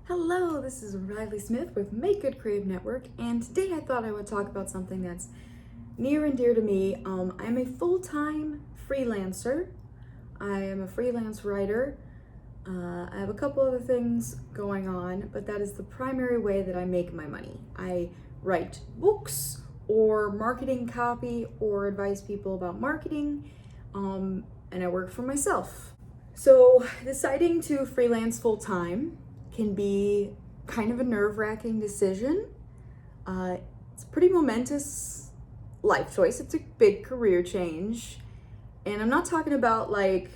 Hello, this is Riley Smith with MakeGood Creative Network, and today I thought I would talk about something that's near and dear to me. I'm a full-time freelancer. I am a freelance writer. I have a couple other things going on, but that is the primary way that I make my money. I write books or marketing copy or advise people about marketing, and I work for myself. So deciding to freelance full-time can be kind of a nerve-wracking decision. It's a pretty momentous life choice. It's a big career change. And I'm not talking about like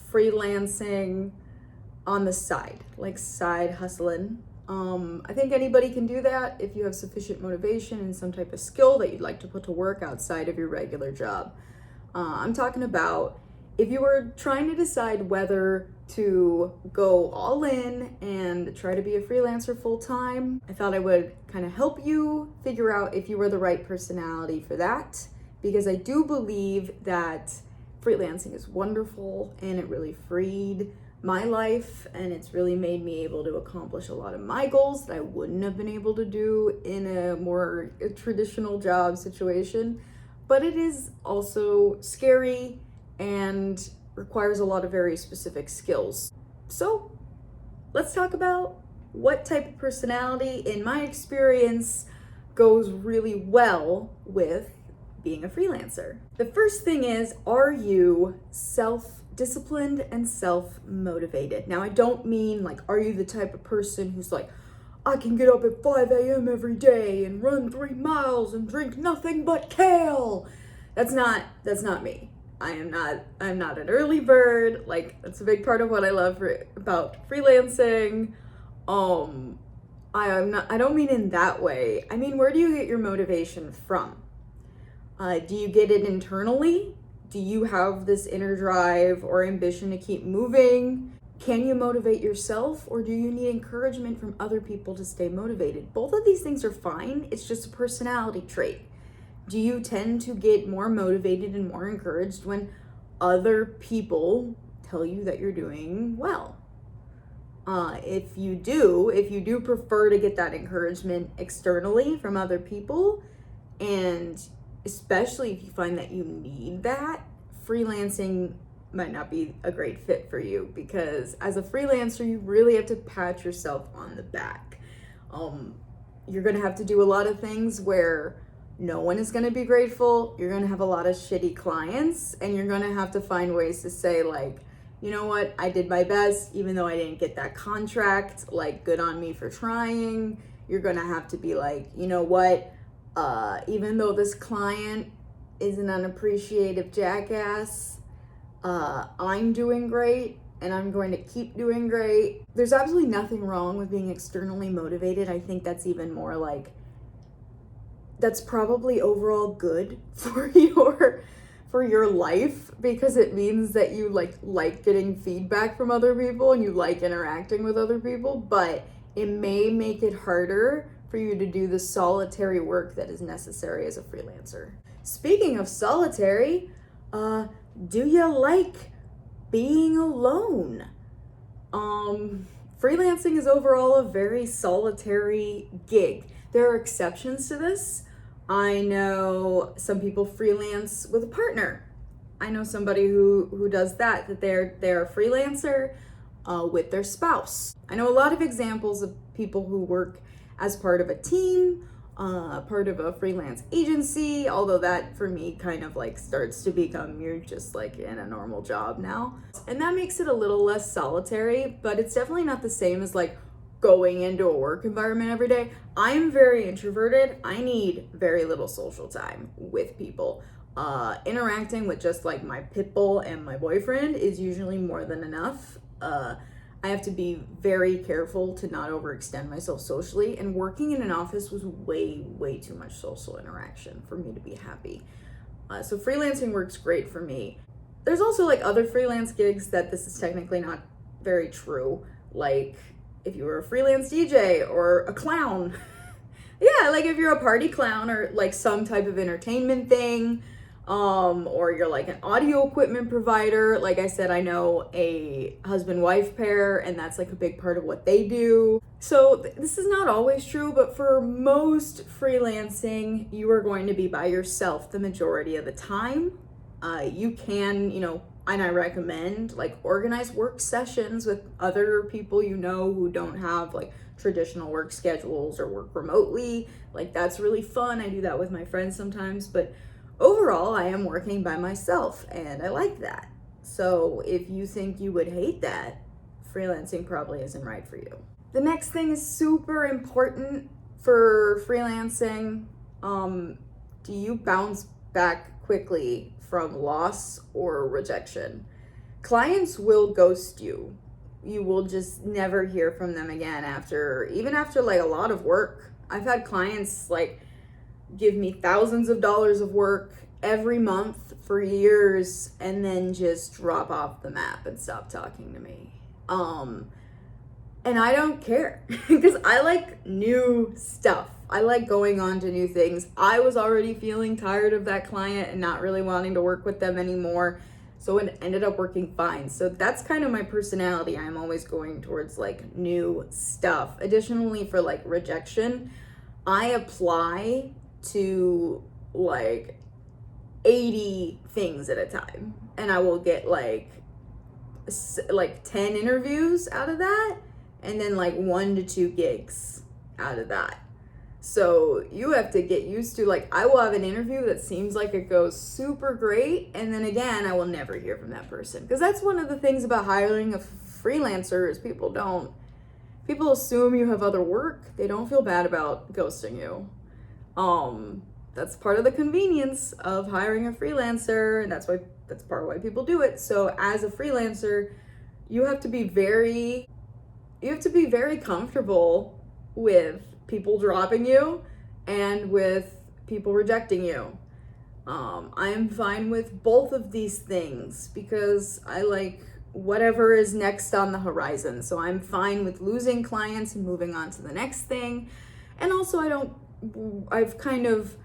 freelancing on the side, like side hustling. I think anybody can do that if you have sufficient motivation and some type of skill that you'd like to put to work outside of your regular job. I'm talking about if you were trying to decide whether to go all in and try to be a freelancer full time, I thought I would kind of help you figure out if you were the right personality for that, because I do believe that freelancing is wonderful and it really freed my life and it's really made me able to accomplish a lot of my goals that I wouldn't have been able to do in a more traditional job situation. But it is also scary and requires a lot of very specific skills. So let's talk about what type of personality, in my experience, goes really well with being a freelancer. The first thing is, are you self-disciplined and self-motivated? Now, I don't mean like, are you the type of person who's like, I can get up at 5 a.m. every day and run 3 miles and drink nothing but kale. That's not me. I'm not an early bird. Like, that's a big part of what I love about freelancing. I don't mean in that way. I mean, where do you get your motivation from? Do you get it internally? Do you have this inner drive or ambition to keep moving? Can you motivate yourself, or do you need encouragement from other people to stay motivated? Both of these things are fine. It's just a personality trait. Do you tend to get more motivated and more encouraged when other people tell you that you're doing well? If you do prefer to get that encouragement externally from other people, and especially if you find that you need that, freelancing might not be a great fit for you, because as a freelancer, you really have to pat yourself on the back. You're gonna have to do a lot of things where no one is going to be grateful. You're going to have a lot of shitty clients, and you're going to have to find ways to say, like, you know what, I did my best, even though I didn't get that contract, like, good on me for trying. You're going to have to be like, you know what, even though this client is an unappreciative jackass, I'm doing great, and I'm going to keep doing great. There's absolutely nothing wrong with being externally motivated. I think that's even more like, that's probably overall good for your life, because it means that you like getting feedback from other people and you like interacting with other people, but it may make it harder for you to do the solitary work that is necessary as a freelancer. Speaking of solitary, do you like being alone? Freelancing is overall a very solitary gig. There are exceptions to this. I know some people freelance with a partner. I know somebody who does that they're a freelancer with their spouse. I know a lot of examples of people who work as part of a team, part of a freelance agency, although that for me kind of like starts to become, you're just like in a normal job now. And that makes it a little less solitary, but it's definitely not the same as like going into a work environment every day. I'm very introverted. I need very little social time with people. Interacting with just like my pit bull and my boyfriend is usually more than enough. I have to be very careful to not overextend myself socially, and working in an office was way too much social interaction for me to be happy. So freelancing works great for me. There's also like other freelance gigs that this is technically not very true, like if you were a freelance DJ or a clown. Yeah, like if you're a party clown or like some type of entertainment thing, or you're like an audio equipment provider. Like I said, I know a husband-wife pair, and that's like a big part of what they do. So this is not always true, but for most freelancing, you are going to be by yourself the majority of the time. You can, and I recommend like organize work sessions with other people who don't have like traditional work schedules or work remotely. Like that's really fun. I do that with my friends sometimes, but overall I am working by myself and I like that. So if you think you would hate that, freelancing probably isn't right for you. The next thing is super important for freelancing. Do you bounce back quickly from loss or rejection? Clients will ghost you. You will just never hear from them again even after like a lot of work. I've had clients like give me thousands of dollars of work every month for years and then just drop off the map and stop talking to me. And I don't care because I like new stuff. I like going on to new things. I was already feeling tired of that client and not really wanting to work with them anymore. So it ended up working fine. So that's kind of my personality. I'm always going towards like new stuff. Additionally, for like rejection, I apply to like 80 things at a time. And I will get like 10 interviews out of that. And then like 1 to 2 gigs out of that. So you have to get used to, like, I will have an interview that seems like it goes super great, and then again, I will never hear from that person. Because that's one of the things about hiring a freelancer is people assume you have other work. They don't feel bad about ghosting you. That's part of the convenience of hiring a freelancer, and that's part of why people do it. So as a freelancer, you have to be very comfortable with people dropping you and with people rejecting you. I am fine with both of these things because I like whatever is next on the horizon. So I'm fine with losing clients and moving on to the next thing. And also I've kind of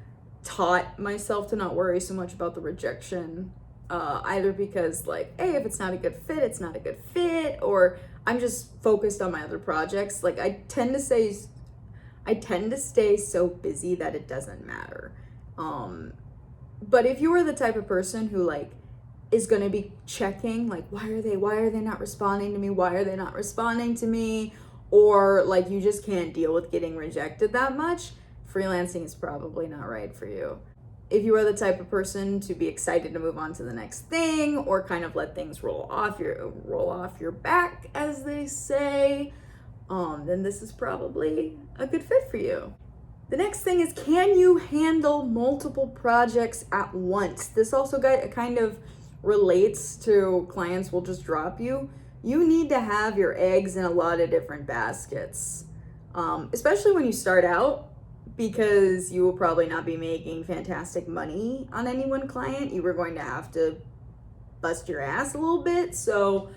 taught myself to not worry so much about the rejection, either because like, hey, if it's not a good fit, it's not a good fit, or I'm just focused on my other projects. Like I tend to stay so busy that it doesn't matter. But if you are the type of person who like is going to be checking like why are they not responding to me? Why are they not responding to me? Or like you just can't deal with getting rejected that much, freelancing is probably not right for you. If you are the type of person to be excited to move on to the next thing or kind of let things roll off your back, as they say, then this is probably a good fit for you. The next thing is, can you handle multiple projects at once? This also kind of relates to clients will just drop you. You need to have your eggs in a lot of different baskets, especially when you start out, because you will probably not be making fantastic money on any one client. You were going to have to bust your ass a little bit. So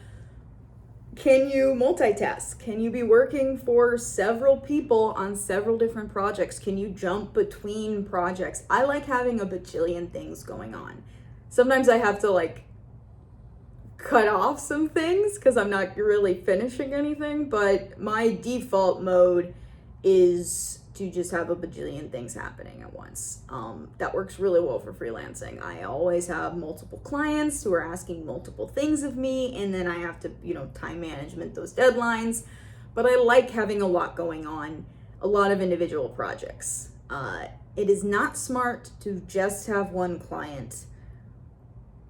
can you multitask? Can you be working for several people on several different projects? Can you jump between projects? I like having a bajillion things going on. Sometimes I have to like cut off some things because I'm not really finishing anything, but my default mode is to just have a bajillion things happening at once. That works really well for freelancing. I always have multiple clients who are asking multiple things of me, and then I have to, time management those deadlines. But I like having a lot going on, a lot of individual projects. It is not smart to just have one client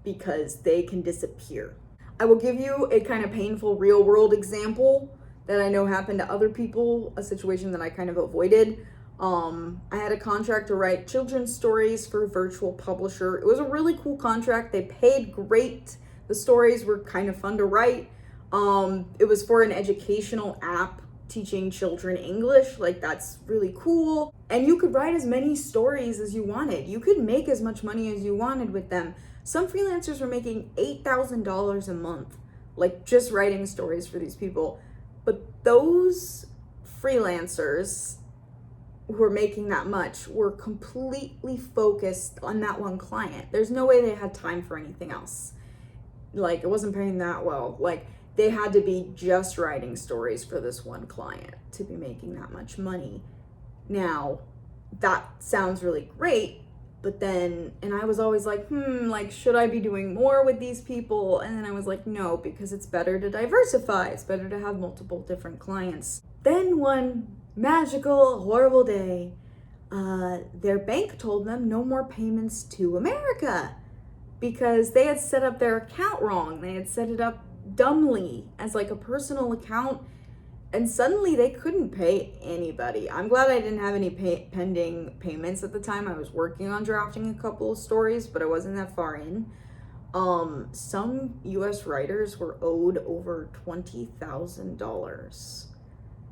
because they can disappear. I will give you a kind of painful real world example that I know happened to other people, a situation that I kind of avoided. I had a contract to write children's stories for a virtual publisher. It was a really cool contract. They paid great. The stories were kind of fun to write. It was for an educational app teaching children English. Like, that's really cool. And you could write as many stories as you wanted. You could make as much money as you wanted with them. Some freelancers were making $8,000 a month, like just writing stories for these people. But those freelancers who are making that much were completely focused on that one client. There's no way they had time for anything else. Like, it wasn't paying that well. Like, they had to be just writing stories for this one client to be making that much money. Now, that sounds really great, but then, and I was always like, like, should I be doing more with these people? And then I was like, no, because it's better to diversify. It's better to have multiple different clients. Then one magical, horrible day, their bank told them no more payments to America because they had set up their account wrong. They had set it up dumbly as like a personal account, and suddenly they couldn't pay anybody. I'm glad I didn't have any pending payments at the time. I was working on drafting a couple of stories, but I wasn't that far in. Some US writers were owed over $20,000.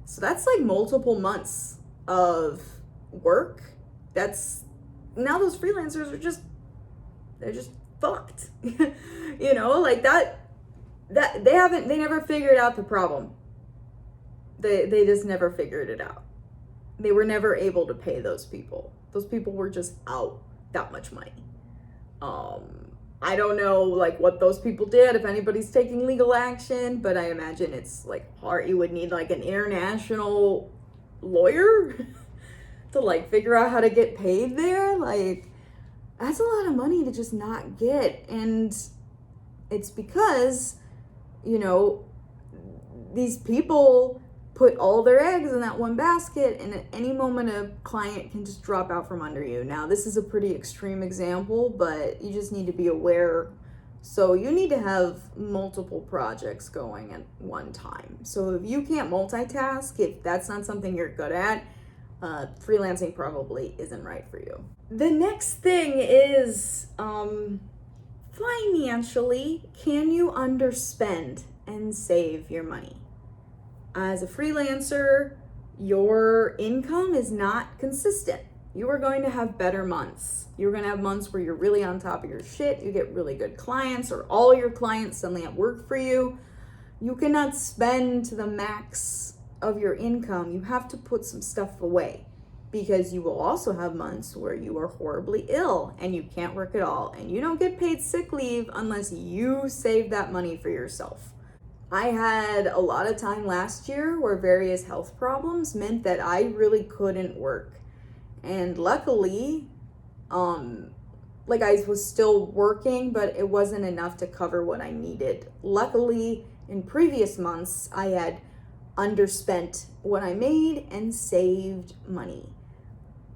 So that's like multiple months of work. That's, now those freelancers are just, they're just fucked. You know, like that they never figured out the problem. They just never figured it out. They were never able to pay those people. Those people were just out that much money. I don't know like what those people did, if anybody's taking legal action, but I imagine it's like hard. You would need like an international lawyer to like figure out how to get paid there. Like, that's a lot of money to just not get. And it's because, you know, these people put all their eggs in that one basket, and at any moment a client can just drop out from under you. Now, this is a pretty extreme example, but you just need to be aware. So you need to have multiple projects going at one time. So if you can't multitask, if that's not something you're good at, freelancing probably isn't right for you. The next thing is financially, can you underspend and save your money? As a freelancer, your income is not consistent. You are going to have better months. You're going to have months where you're really on top of your shit. You get really good clients, or all your clients suddenly at work for you. You cannot spend to the max of your income. You have to put some stuff away, because you will also have months where you are horribly ill and you can't work at all, and you don't get paid sick leave unless you save that money for yourself. I had a lot of time last year where various health problems meant that I really couldn't work. And luckily, like, I was still working, but it wasn't enough to cover what I needed. Luckily, in previous months, I had underspent what I made and saved money.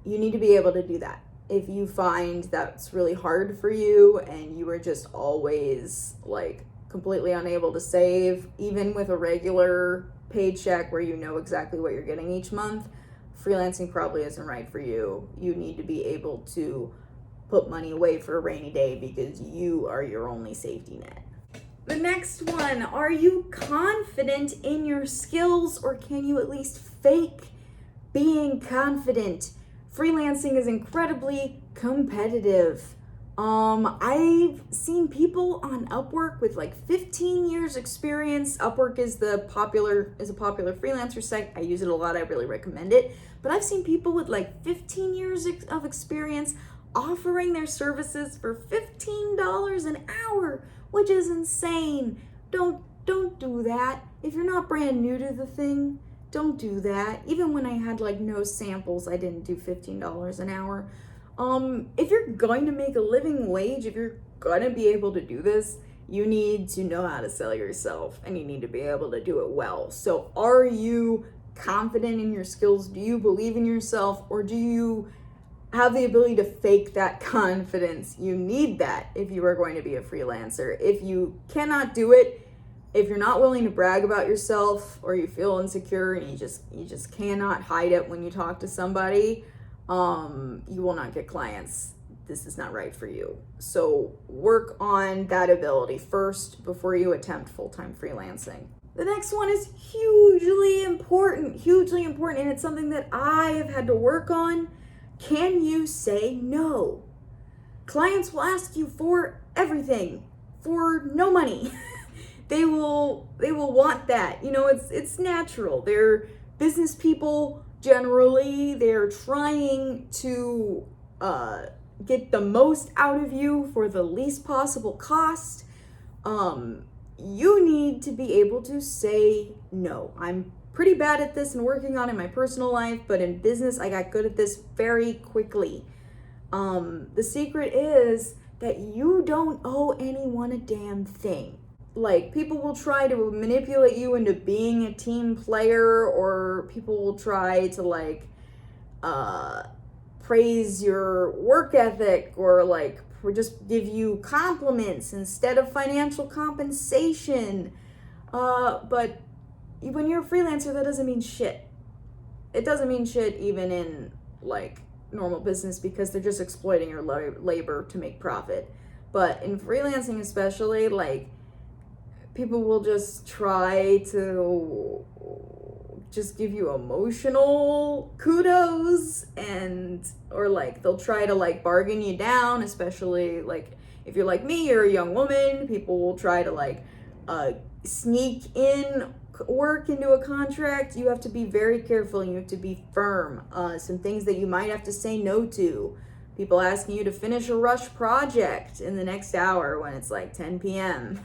You need to be able to do that. If you find that's really hard for you and you are just always like completely unable to save, even with a regular paycheck where you know exactly what you're getting each month, freelancing probably isn't right for you. You need to be able to put money away for a rainy day, because you are your only safety net. The next one, are you confident in your skills, or can you at least fake being confident? Freelancing is incredibly competitive. I've seen people on Upwork with like 15 years experience. Upwork is a popular freelancer site. I use it a lot. I really recommend it. But I've seen people with like 15 years of experience offering their services for $15 an hour, which is insane. Don't do that. If you're not brand new to the thing, don't do that. Even when I had like no samples, I didn't do $15 an hour. If you're going to make a living wage, if you're going to be able to do this, you need to know how to sell yourself, and you need to be able to do it well. So are you confident in your skills? Do you believe in yourself, or do you have the ability to fake that confidence? You need that if you are going to be a freelancer. If you cannot do it, if you're not willing to brag about yourself, or you feel insecure and you just cannot hide it when you talk to somebody, you will not get clients. This is not right for you. So work on that ability first before you attempt full-time freelancing. The next one is hugely important, and it's something that I have had to work on. Can you say no? Clients will ask you for everything for no money. They will want that. You know, it's natural. They're business people. Generally, they're trying to get the most out of you for the least possible cost. You need to be able to say no. I'm pretty bad at this and working on it in my personal life, but in business, I got good at this very quickly. The secret is that you don't owe anyone a damn thing. Like, people will try to manipulate you into being a team player, or people will try to like praise your work ethic, or like just give you compliments instead of financial compensation. But when you're a freelancer, that doesn't mean shit. It doesn't mean shit even in like normal business, because they're just exploiting your labor to make profit. But in freelancing especially, like, people will just try to just give you emotional kudos, and or like they'll try to like bargain you down, especially like if you're like me, you're a young woman. People will try to like sneak in work into a contract. You have to be very careful. You have to be firm. Some things that you might have to say no to. People asking you to finish a rush project in the next hour when it's like 10 p.m.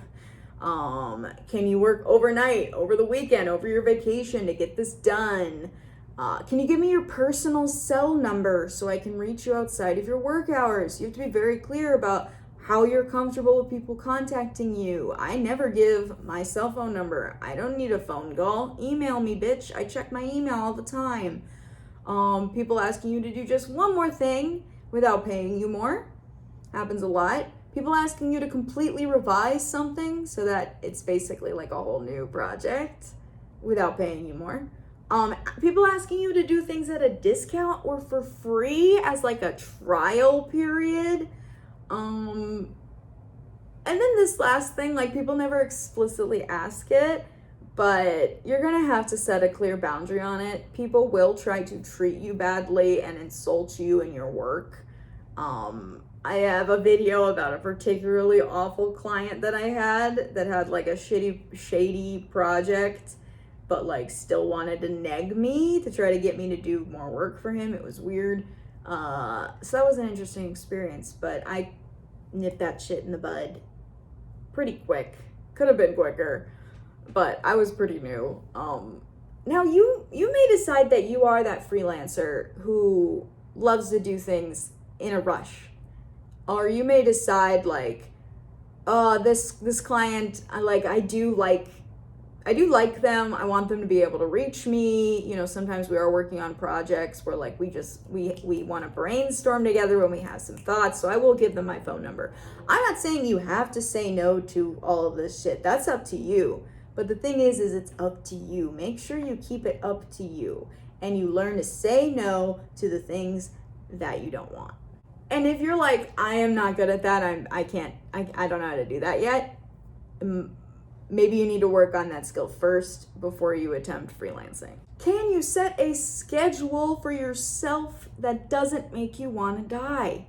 Can you work overnight, over the weekend, over your vacation to get this done? Can you give me your personal cell number so I can reach you outside of your work hours? You have to be very clear about how you're comfortable with people contacting you. I never give my cell phone number. I don't need a phone call. Email me, bitch. I check my email all the time. People asking you to do just one more thing without paying you more. Happens a lot. People asking you to completely revise something so that it's basically like a whole new project without paying you more. People asking you to do things at a discount or for free as like a trial period. And then this last thing, like, people never explicitly ask it, but you're gonna have to set a clear boundary on it. People will try to treat you badly and insult you in your work. I have a video about a particularly awful client that I had that had like a shady project, but like still wanted to neg me to try to get me to do more work for him. It was weird. So that was an interesting experience, but I nipped that shit in the bud pretty quick. Could have been quicker, but I was pretty new. Now you may decide that you are that freelancer who loves to do things in a rush. Or you may decide like, this client, I do like them. I want them to be able to reach me. You know, sometimes we are working on projects where like we want to brainstorm together when we have some thoughts. So I will give them my phone number. I'm not saying you have to say no to all of this shit. That's up to you. But the thing is it's up to you. Make sure you keep it up to you and you learn to say no to the things that you don't want. And if you're like, I am not good at that, I don't know how to do that yet, maybe you need to work on that skill first before you attempt freelancing. Can you set a schedule for yourself that doesn't make you want to die?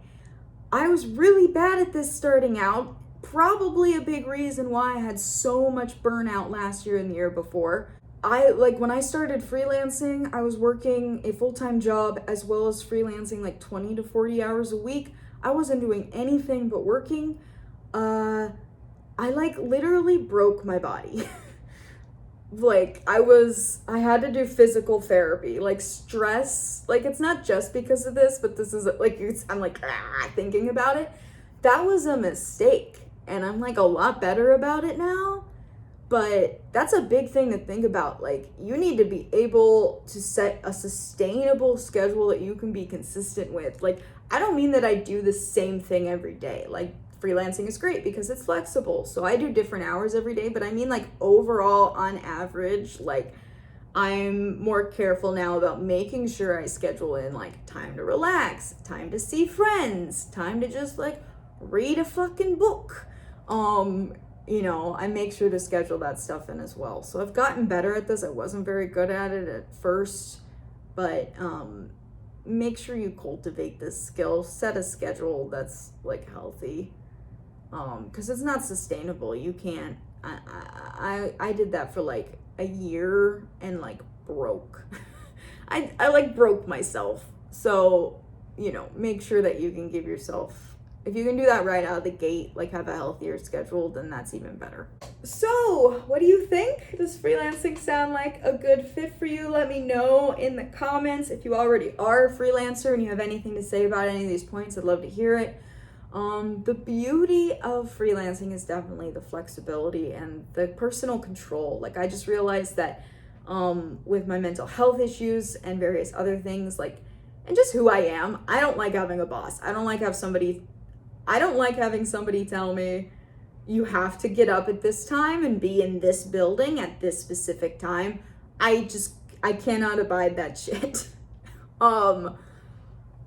I was really bad at this starting out. Probably a big reason why I had so much burnout last year and the year before. When I started freelancing, I was working a full-time job as well as freelancing like 20 to 40 hours a week. I wasn't doing anything but working. I literally broke my body. I had to do physical therapy, like stress. Like, it's not just because of this, but this is I'm thinking about it. That was a mistake. And I'm like a lot better about it now. But that's a big thing to think about. Like, you need to be able to set a sustainable schedule that you can be consistent with. Like, I don't mean that I do the same thing every day. Like, freelancing is great because it's flexible. So I do different hours every day. But I mean, like, overall, on average, like, I'm more careful now about making sure I schedule in, like, time to relax, time to see friends, time to just, like, read a fucking book. I make sure to schedule that stuff in as well. So I've gotten better at this. I wasn't very good at it at first, but make sure you cultivate this skill. Set a schedule that's like healthy, because it's not sustainable. You can't. I did that for like a year and like broke. I like broke myself. So, you know, make sure that you can give yourself, if you can do that right out of the gate, like have a healthier schedule, then that's even better. So, what do you think? Does freelancing sound like a good fit for you? Let me know in the comments. If you already are a freelancer and you have anything to say about any of these points, I'd love to hear it. The beauty of freelancing is definitely the flexibility and the personal control. Like, I just realized that with my mental health issues and various other things, like, and just who I am, I don't like having a boss. I don't like having somebody tell me you have to get up at this time and be in this building at this specific time. I cannot abide that shit. And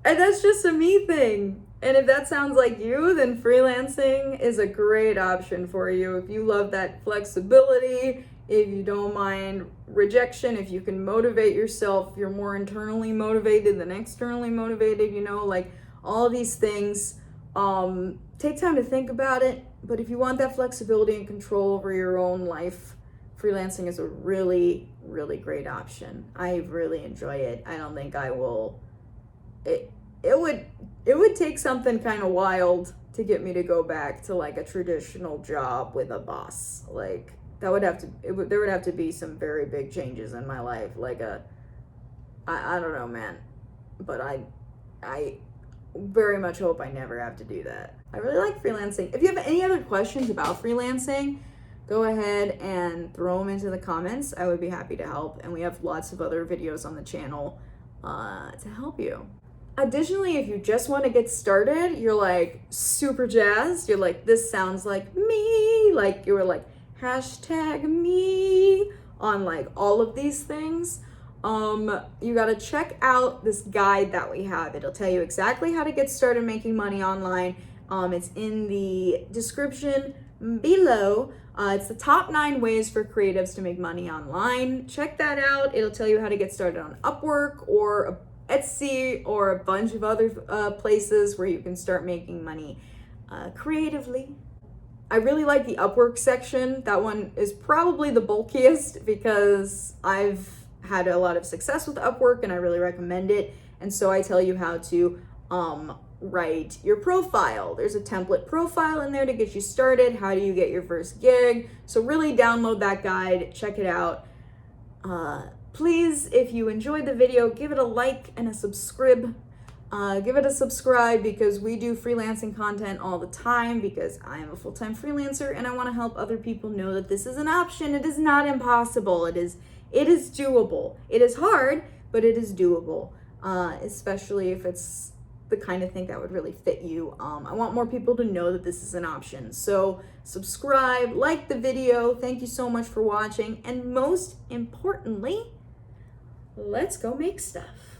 that's just a me thing. And if that sounds like you, then freelancing is a great option for you. If you love that flexibility, if you don't mind rejection, if you can motivate yourself, you're more internally motivated than externally motivated, you know, like all these things. Take time to think about it. But if you want that flexibility and control over your own life, freelancing is a really, really great option. I really enjoy it. I don't think I will. It would take something kind of wild to get me to go back to like a traditional job with a boss. Like there would have to be some very big changes in my life. Like I don't know, man, but I very much hope I never have to do that. I really like freelancing. If you have any other questions about freelancing, go ahead and throw them into the comments. I would be happy to help. And we have lots of other videos on the channel to help you. Additionally, if you just want to get started, you're like super jazzed, you're like, this sounds like me, like you were like #me on like all of these things, you got to check out this guide that we have. It'll tell you exactly how to get started making money online. It's in the description below. It's the top 9 ways for creatives to make money online. Check that out. It'll tell you how to get started on Upwork or Etsy or a bunch of other places where you can start making money creatively. I really like the Upwork section. That one is probably the bulkiest because I've had a lot of success with Upwork and I really recommend it. And so I tell you how to write your profile. There's a template profile in there to get you started. How do you get your first gig? So really download that guide, check it out. Please, if you enjoyed the video, give it a like and a subscribe. Give it a subscribe because we do freelancing content all the time because I am a full-time freelancer and I want to help other people know that this is an option. It is not impossible. It is doable. It is hard, but it is doable, especially if it's the kind of thing that would really fit you. I want more people to know that this is an option. So subscribe, like the video. Thank you so much for watching. And most importantly, let's go make stuff.